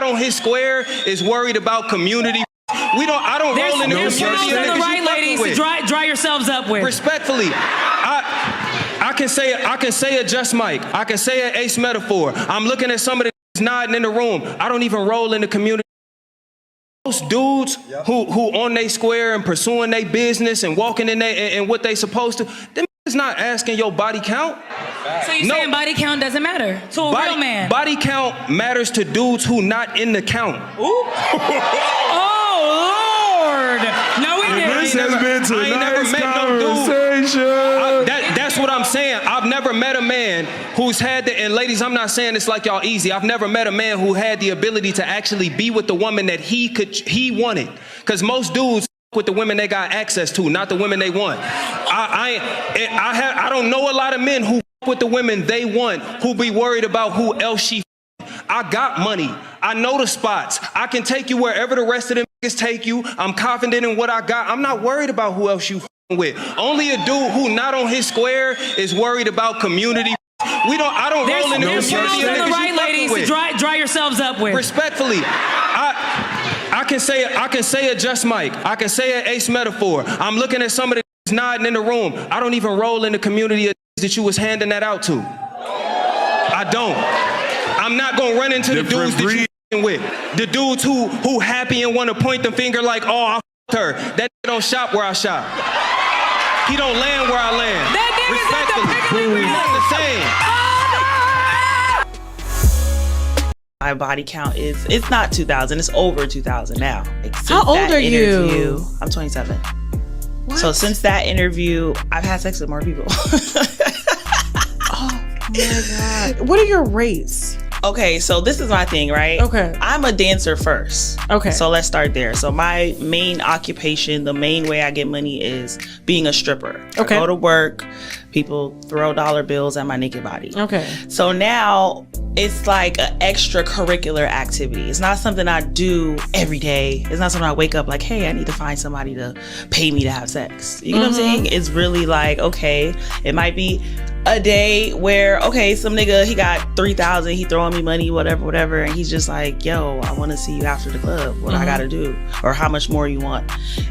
on his square is worried about community. I don't roll in the There's community. songs on the right, ladies, to dry yourselves up with. Respectfully, I can say a Just Mike. I can say an Ace Metaphor. I'm looking at some of the nodding in the room. I don't even roll in the community. Most dudes who on they square and pursuing their business and walking in there and what they supposed to, them is not asking your body count. So you're saying body count doesn't matter to a real man? Body count matters to dudes who not in the count. Ooh. Oh, Lord. No, we didn't. This has been tonight's conversation. That's what I'm saying. I've never met a man who's had the, and ladies, I'm not saying it's like y'all easy. I've never met a man who had the ability to actually be with the woman that he wanted. Because most dudes with the women they got access to, not the women they want. I don't know a lot of men who with the women they want, who be worried about who else she. I got money. I know the spots. I can take you wherever the rest of them niggas take you. I'm confident in what I got. I'm not worried about who else you with. Only a dude who not on his square is worried about community. I don't roll in the community. There's songs on the right, ladies, to dry yourselves up with. Respectfully, I can say a Just Mike. I can say an Ace Metaphor. I'm looking at some of the nodding in the room. I don't even roll in the community that you was handing that out to. I don't. I'm not gonna run into the dudes that you with. The dudes who happy and want to point the finger like, oh, I f***ed her. That nigga don't shop where I shop. He don't land where I land. That nigga's at the Piggly Wiggly. My body count it's not 2,000, it's over 2,000 now. How old are you? I'm 27. What? So since that interview, I've had sex with more people. Oh my God. What are your rates? Okay, so this is my thing, right? Okay. I'm a dancer first. Okay. So let's start there. So my main occupation, the main way I get money is being a stripper. Okay. I go to work, people throw dollar bills at my naked body. Okay. So now it's like an extracurricular activity. It's not something I do every day. It's not something I wake up like, hey, I need to find somebody to pay me to have sex. You know what I'm saying? It's really like, okay, it might be a day where, okay, some nigga, he got 3,000, he throwing me money, whatever, and he's just like, yo, I want to see you after the club. What I gotta do? Or how much more you want?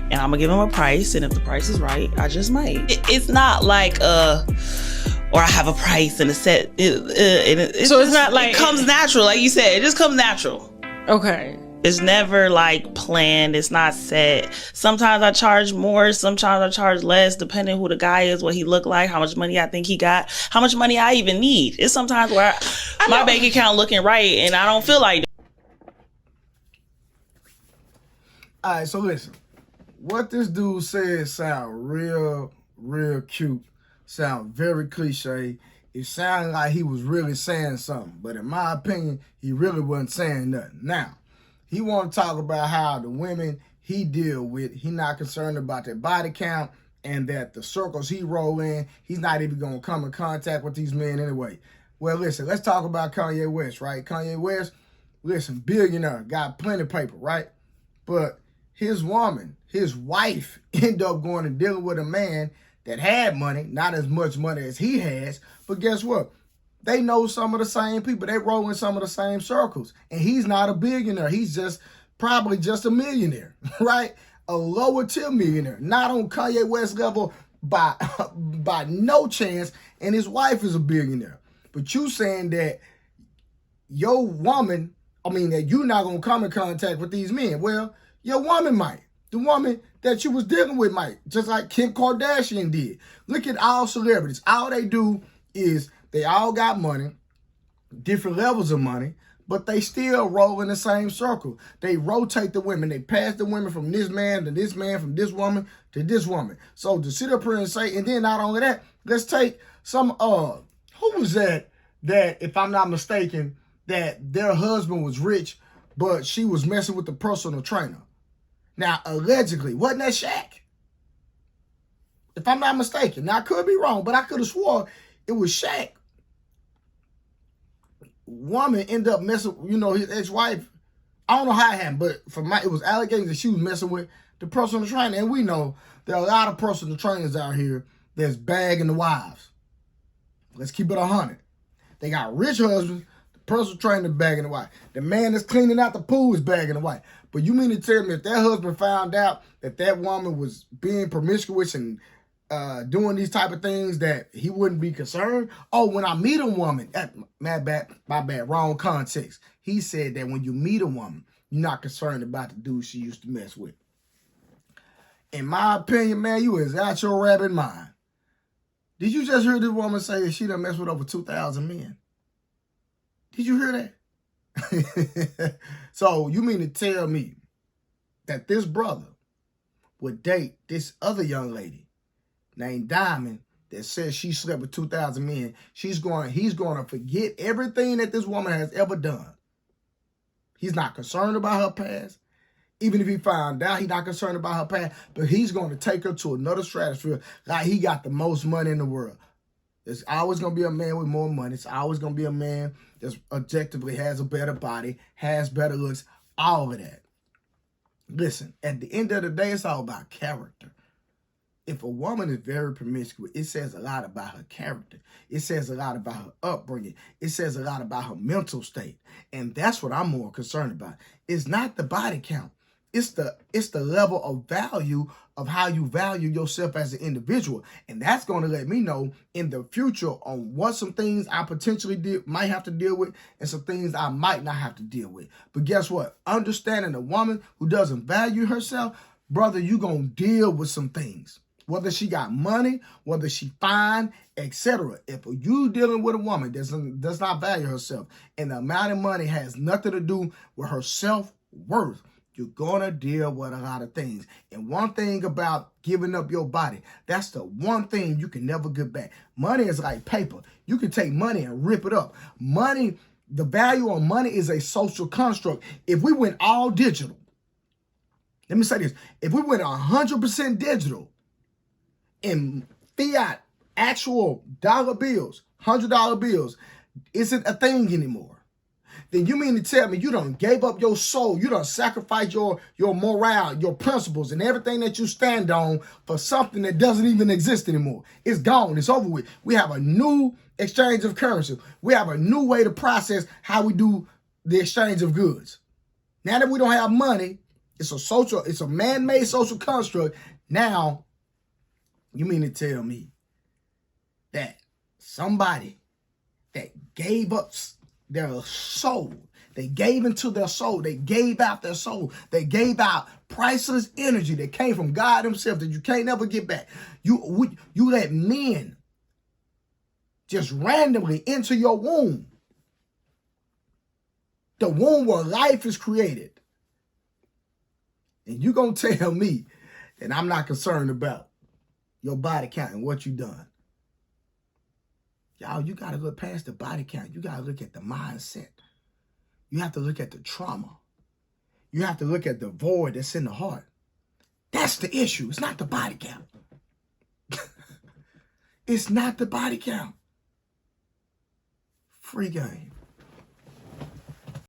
And I'm gonna give him a price, and if the price is right, I just might. It's not like or I have a price and a set. So it's not like, it comes natural, like you said. It just comes natural. Okay. It's never like planned. It's not set. Sometimes I charge more. Sometimes I charge less, depending who the guy is, what he look like, how much money I think he got, how much money I even need. It's sometimes where my bank account looking right and I don't feel like. All right, so listen. What this dude said sound real cute. Sound very cliche. It sounded like he was really saying something. But in my opinion, he really wasn't saying nothing. Now, he want to talk about how the women he deal with, he not concerned about their body count and that the circles he roll in, he's not even going to come in contact with these men anyway. Well, listen, let's talk about Kanye West, right? Kanye West, listen, billionaire, got plenty of paper, right? But his woman, his wife, end up going and dealing with a man that had money, not as much money as he has, but guess what? They know some of the same people. They roll in some of the same circles. And he's not a billionaire. He's just probably just a millionaire, right? A lower tier millionaire. Not on Kanye West level by no chance. And his wife is a billionaire. But you saying that your woman, that you're not going to come in contact with these men. Well, your woman might. The woman that you was dealing with might. Just like Kim Kardashian did. Look at all celebrities. All they do is they all got money, different levels of money, but they still roll in the same circle. They rotate the women. They pass the women from this man to this man, from this woman to this woman. So to sit up here and say, and then not only that, let's take some, who was that, if I'm not mistaken, that their husband was rich, but she was messing with the personal trainer. Now, allegedly, wasn't that Shaq? If I'm not mistaken. Now, I could be wrong, but I could have swore it was Shaq. Woman ended up messing, his ex-wife. I don't know how it happened, but it was allegations that she was messing with the personal trainer. And we know there are a lot of personal trainers out here that's bagging the wives. Let's keep it 100. They got rich husbands. The personal trainer bagging the wife. The man that's cleaning out the pool is bagging the wife. But you mean to tell me if that husband found out that that woman was being promiscuous and doing these type of things, that he wouldn't be concerned? Oh, when I meet a woman, my bad, wrong context. He said that when you meet a woman, you're not concerned about the dude she used to mess with. In my opinion, man, you is out your rabbit mind. Did you just hear this woman say that she done messed with over 2,000 men? Did you hear that? So you mean to tell me that this brother would date this other young lady named Diamond that says she slept with 2,000 men? He's going to forget everything that this woman has ever done. He's not concerned about her past. Even if he found out, he's not concerned about her past, but he's going to take her to another stratosphere like he got the most money in the world. There's always going to be a man with more money. It's always going to be a man that objectively has a better body, has better looks, all of that. Listen, at the end of the day, it's all about character. If a woman is very promiscuous, it says a lot about her character. It says a lot about her upbringing. It says a lot about her mental state. And that's what I'm more concerned about. It's not the body count. It's the level of value of how you value yourself as an individual. And that's going to let me know in the future on what some things I potentially might have to deal with and some things I might not have to deal with. But guess what? Understanding a woman who doesn't value herself, brother, you're going to deal with some things. Whether she got money, whether she fine, etc. If you dealing with a woman that does not value herself and the amount of money has nothing to do with her self-worth, you're going to deal with a lot of things. And one thing about giving up your body, that's the one thing you can never get back. Money is like paper. You can take money and rip it up. Money, the value of money is a social construct. If we went all digital, let me say this. If we went 100% digital in fiat, actual dollar bills, $100 bills, isn't a thing anymore. Then you mean to tell me you done gave up your soul, you done sacrificed your morale, your principles, and everything that you stand on for something that doesn't even exist anymore. It's gone. It's over with. We have a new exchange of currency. We have a new way to process how we do the exchange of goods. Now that we don't have money, it's a man-made social construct. Now, you mean to tell me that somebody that gave up their soul, they gave into their soul, they gave out their soul, they gave out priceless energy that came from God himself that you can't never get back. You let men just randomly enter your womb, the womb where life is created, and you gonna tell me that I'm not concerned about your body count and what you done? Y'all, you got to look past the body count. You got to look at the mindset. You have to look at the trauma. You have to look at the void that's in the heart. That's the issue. It's not the body count. It's not the body count. Free game.